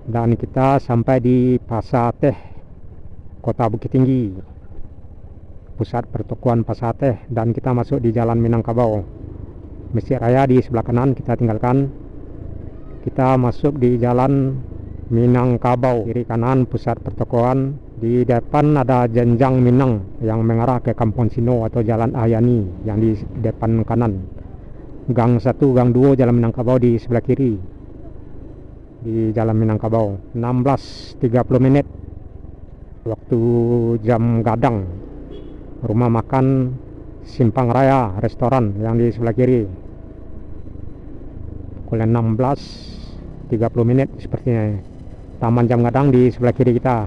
Dan kita sampai di Pasar Teh, Kota Bukit Tinggi, pusat pertokoan Pasar Teh, dan kita masuk di Jalan Minangkabau. Masjid Raya di sebelah kanan kita tinggalkan. Kita masuk di Jalan Minangkabau, kiri kanan pusat pertokoan. Di depan ada jenjang Minang yang mengarah ke Kampung Sino atau Jalan Ayani yang di depan kanan. Gang 1, Gang 2 Jalan Minangkabau di sebelah kiri. Di Jalan Minangkabau 16.30 menit waktu jam gadang. Rumah makan Simpang Raya restoran yang di sebelah kiri. Pukul 16.30 menit sepertinya. Taman Jam Gadang di sebelah kiri kita.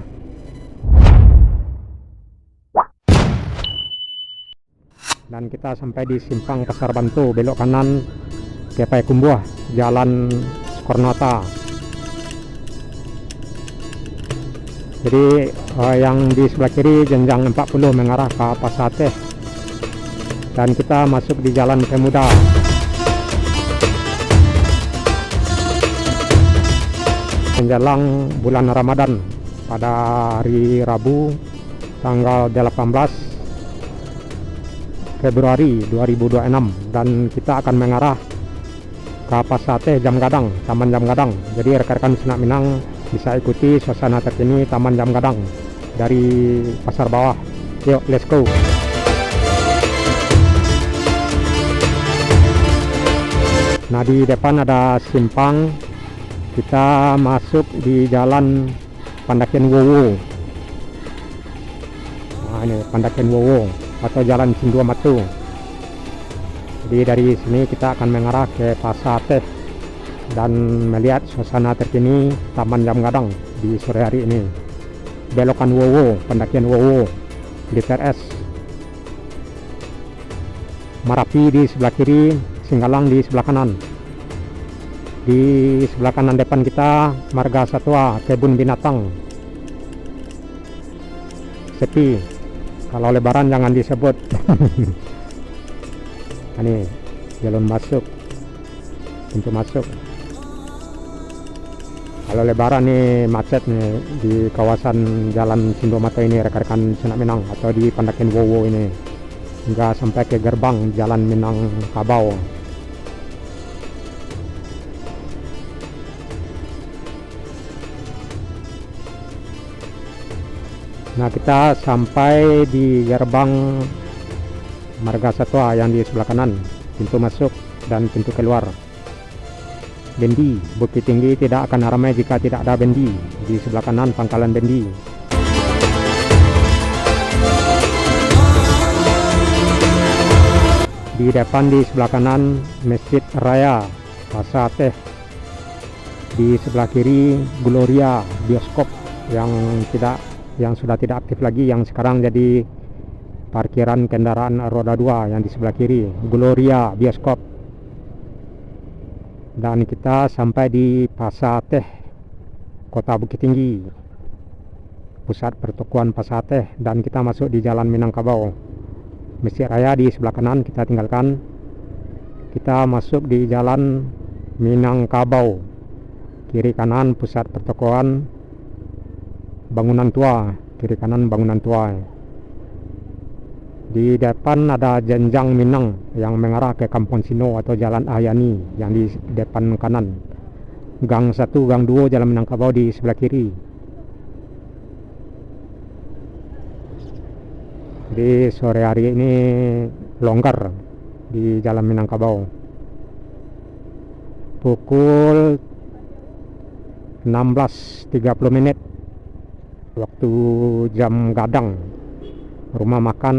Dan kita sampai di Simpang Pasar Bantu, belok kanan ke Payakumbuh, Jalan Soekarno-Hatta. Jadi yang di sebelah kiri jenjang 40 mengarah ke Pasar Teh. Dan kita masuk di Jalan Pemuda. Menjelang bulan Ramadan pada hari Rabu tanggal 18 Februari 2026, dan kita akan mengarah ke Pasar Teh Jam Gadang, Taman Jam Gadang. Jadi rekan-rekan Senak Minang bisa ikuti suasana terkini Taman Jam Gadang dari pasar bawah. Yuk, let's go. Nah, di depan ada simpang. Kita masuk di Jalan Pandakian Wowo. Nah, ini Pandakian Wowo atau Jalan Cindua Matu. Jadi dari sini kita akan mengarah ke Pasar Teh dan melihat suasana terkini Taman Jam Gadang di sore hari ini. Belokan Wowo, Pendakian Wowo, Liter S. Marapi di sebelah kiri, Singgalang di sebelah kanan. Di sebelah kanan depan kita Marga Satwa, kebun binatang. Sepi. Kalau lebaran jangan disebut. Ini jalan masuk, pintu masuk. Kalau lebaran nih macet nih di kawasan Jalan Sindomata ini rekan-rekan Senak Minang, atau di Pandakian Wowo ini, hingga sampai ke gerbang Jalan Minangkabau. Nah, kita sampai di gerbang Marga Satwa yang di sebelah kanan, pintu masuk dan pintu keluar. Bendi, Bukit Tinggi tidak akan ramai jika tidak ada bendi. Di sebelah kanan pangkalan bendi. Di depan di sebelah kanan Masjid Raya Pasar Teh. Di sebelah kiri Gloria bioskop yang sudah tidak aktif lagi, yang sekarang jadi parkiran kendaraan roda 2 yang di sebelah kiri, Gloria bioskop. Dan kita sampai di Pasar Teh, Kota Bukit Tinggi, pusat pertokoan Pasar Teh, dan kita masuk di Jalan Minangkabau. Masjid Raya di sebelah kanan kita tinggalkan. Kita masuk di Jalan Minangkabau, kiri kanan pusat pertokoan, bangunan tua, kiri kanan bangunan tua. Di depan ada jenjang Minang yang mengarah ke Kampung Sino atau Jalan Ayani yang di depan kanan. Gang 1, Gang 2 Jalan Minangkabau di sebelah kiri. Di sore hari ini longgar di Jalan Minangkabau. Pukul 16.30 menit waktu jam gadang. Rumah makan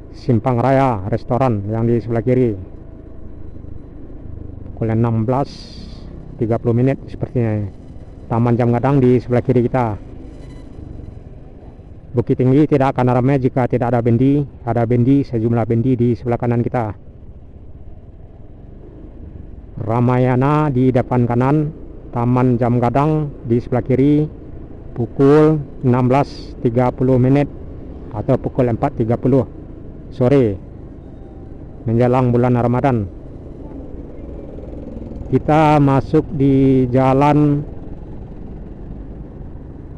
Simpang Raya restoran yang di sebelah kiri. Pukul 16.30 menit sepertinya. Taman Jam Gadang di sebelah kiri kita. Bukit Tinggi tidak akan ramai jika tidak ada bendi. Ada bendi, sejumlah bendi di sebelah kanan kita. Ramayana di depan kanan, Taman Jam Gadang di sebelah kiri. Pukul 16.30 menit atau pukul 4.30 sore menjelang bulan Ramadan. Kita masuk di Jalan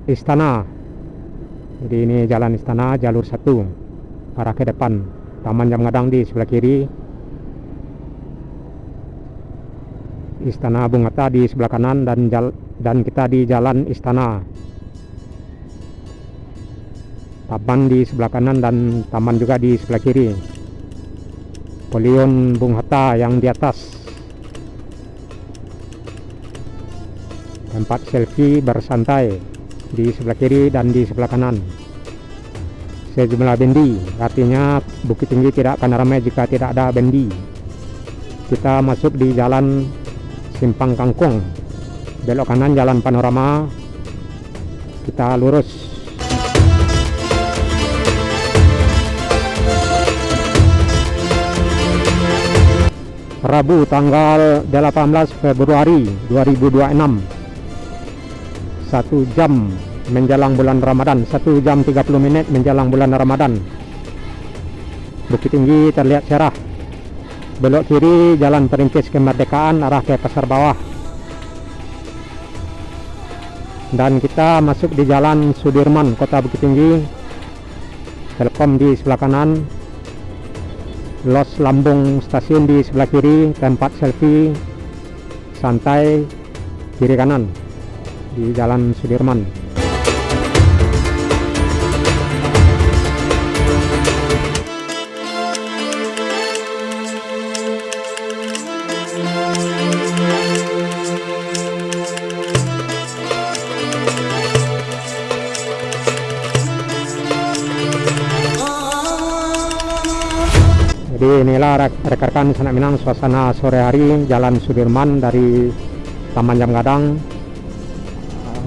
Istana. Jadi ini jalan Istana, jalur 1 arah ke depan. Taman Jam Gadang di sebelah kiri, Istana Bung Hatta di sebelah kanan, dan kita di jalan Istana. Taman di sebelah kanan dan taman juga di sebelah kiri. Pavilion Bung Hatta yang di atas. Tempat selfie bersantai di sebelah kiri dan di sebelah kanan. Sejumlah bendi, artinya Bukit Tinggi tidak akan ramai jika tidak ada bendi. Kita masuk di jalan Simpang Kangkung, belok kanan jalan Panorama, kita lurus. Rabu tanggal 18 Februari 2026, 1 jam menjelang bulan Ramadan, 1 jam 30 menit menjelang bulan Ramadan. Bukit Tinggi terlihat cerah. Belok kiri Jalan Perintis Kemerdekaan arah ke Pasar Bawah. Dan kita masuk di Jalan Sudirman, Kota Bukit Tinggi. Telkom di sebelah kanan, Los Lambung Stasiun di sebelah kiri, tempat selfie santai kiri kanan di Jalan Sudirman. Jadi inilah rekan-rekan Sanak Minang suasana sore hari Jalan Sudirman dari Taman Jam Gadang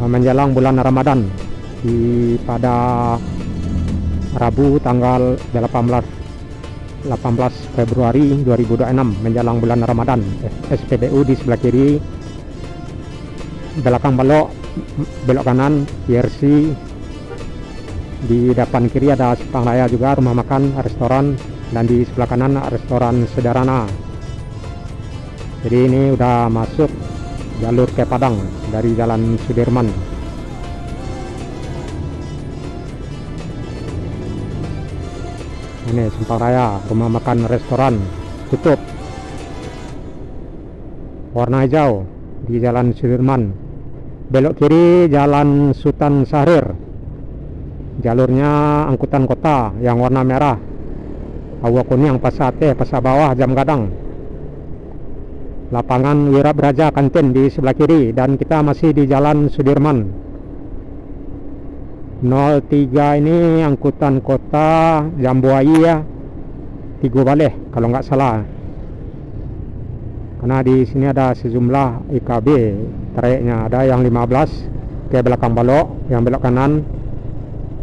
menjelang bulan Ramadan pada Rabu tanggal 18 Februari 2026 menjelang bulan Ramadan. SPBU di sebelah kiri, belakang belok kanan PRC, di depan kiri ada Simpang Raya juga, rumah makan, restoran, dan di sebelah kanan restoran Sederhana. Jadi ini udah masuk jalur ke Padang dari Jalan Sudirman. Ini Simpang Raya, rumah makan, restoran tutup. Warna hijau di Jalan Sudirman. Belok kiri Jalan Sultan Syahrir, jalurnya angkutan kota yang warna merah. Awa Kuning, Pasar Teh, Pasar Bawah, Jam Gadang. Lapangan Wirabraja Kantin di sebelah kiri, dan kita masih di Jalan Sudirman. 03 ini angkutan kota Jambuai ya, Tigo Baleh kalau nggak salah. Karena di sini ada sejumlah IKB trayeknya, ada yang 15 ke belakang Balok, yang belok kanan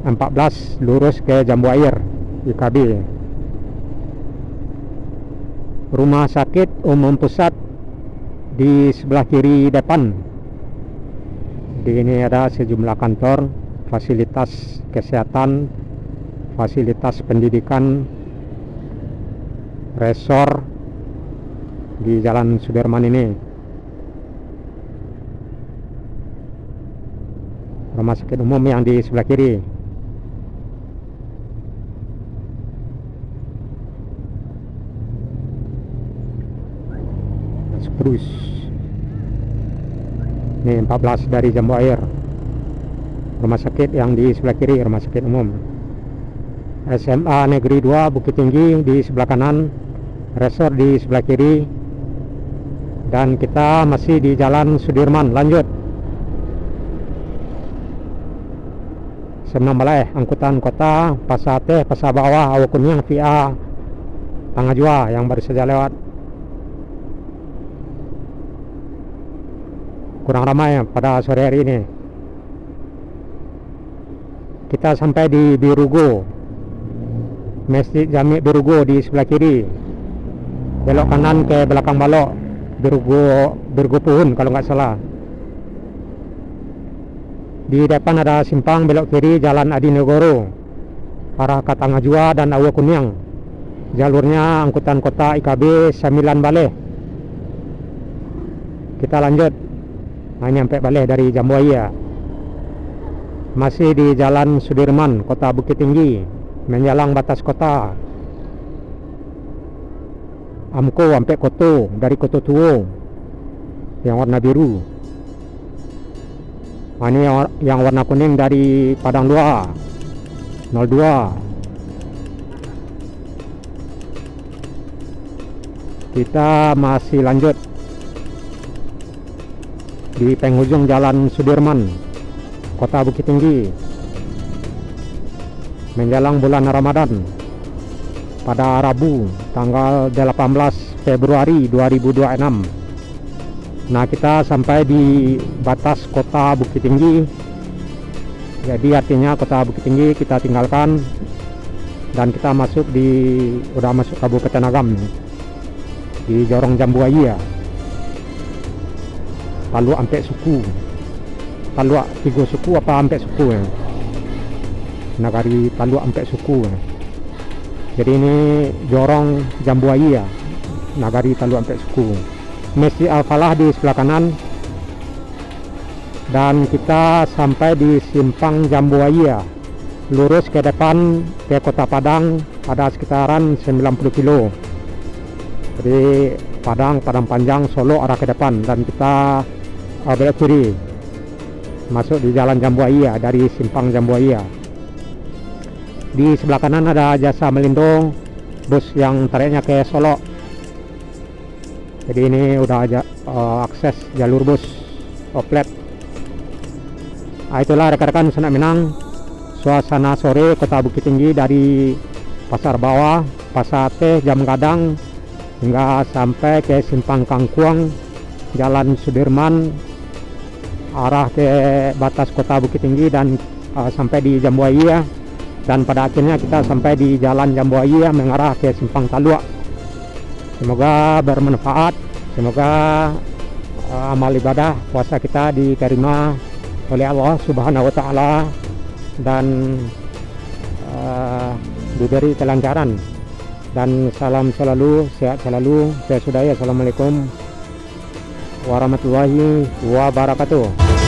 14 lurus ke Jambuair IKB. Rumah sakit umum pusat di sebelah kiri depan. Di ini ada sejumlah kantor, fasilitas kesehatan, fasilitas pendidikan, resor di Jalan Sudirman ini. Rumah sakit umum yang di sebelah kiri. Terus ini 14 dari Jambuair, rumah sakit yang di sebelah kiri, rumah sakit umum. SMA Negeri 2 Bukit Tinggi di sebelah kanan, resor di sebelah kiri, dan kita masih di Jalan Sudirman. Lanjut Senam Balai, angkutan kota, Pasar Teh, Pasar Bawah, Awa Kuning via Tangga Jua yang baru saja lewat. Kurang ramai pada sore hari ini. Kita sampai di Birugo, Masjid Jami Birugo di sebelah kiri. Belok kanan ke belakang Balok, Birugo Puhun kalau nggak salah. Di depan ada simpang, belok kiri Jalan Adinegoro arah ke Tangga Jua dan Awa Kuning. Jalurnya angkutan kota IKB 9 Baleh. Kita lanjut, nyampe Baleh dari Jambuaya. Masih di Jalan Sudirman, Kota Bukit Tinggi, menjelang batas kota. Amko sampai Koto, dari Koto Tuo yang warna biru. Ini yang warna kuning dari Padang 2 02. Kita masih lanjut di penghujung Jalan Sudirman, Kota Bukit Tinggi, menjelang bulan Ramadan pada Rabu tanggal 18 Februari 2026. Nah, kita sampai di batas Kota Bukit Tinggi. Jadi artinya Kota Bukit Tinggi kita tinggalkan dan kita udah masuk Kabupaten Agam di Jorong Jambuaya. Taluk Ampek Suku, Taluk 3 suku apa Ampek Suku ya? Nagari Taluk Ampek Suku ya. Jadi ini Jorong Jambuaya, Nagari Taluk Ampek Suku. Masjid Al-Falah di sebelah kanan, dan kita sampai di Simpang Jambuaya. Lurus ke depan ke Kota Padang ada sekitaran 90 kilo. Jadi Padang Panjang, Solo arah ke depan, dan kita belok kiri masuk di Jalan Jambuaya dari Simpang Jambuaya. Di sebelah kanan ada Jasa Melindo, bus yang tariknya ke Solo. Jadi ini udah akses jalur bus oplet. Itulah rekan-rekan Senak Minang, suasana sore Kota Bukit Tinggi dari Pasar Bawah, Pasar Teh, Jam Gadang hingga sampai ke Simpang Kangkuang, Jalan Sudirman arah ke batas Kota Bukit Tinggi, dan sampai di Jambuaya, dan pada akhirnya kita sampai di Jalan Jambuaya mengarah ke Simpang Taluk. Semoga bermanfaat, semoga amal ibadah puasa kita diterima oleh Allah Subhanahu wa Ta'ala, dan diberi kelancaran, dan salam selalu, sehat selalu. Saya sudahi, assalamualaikum warahmatullahi wabarakatuh.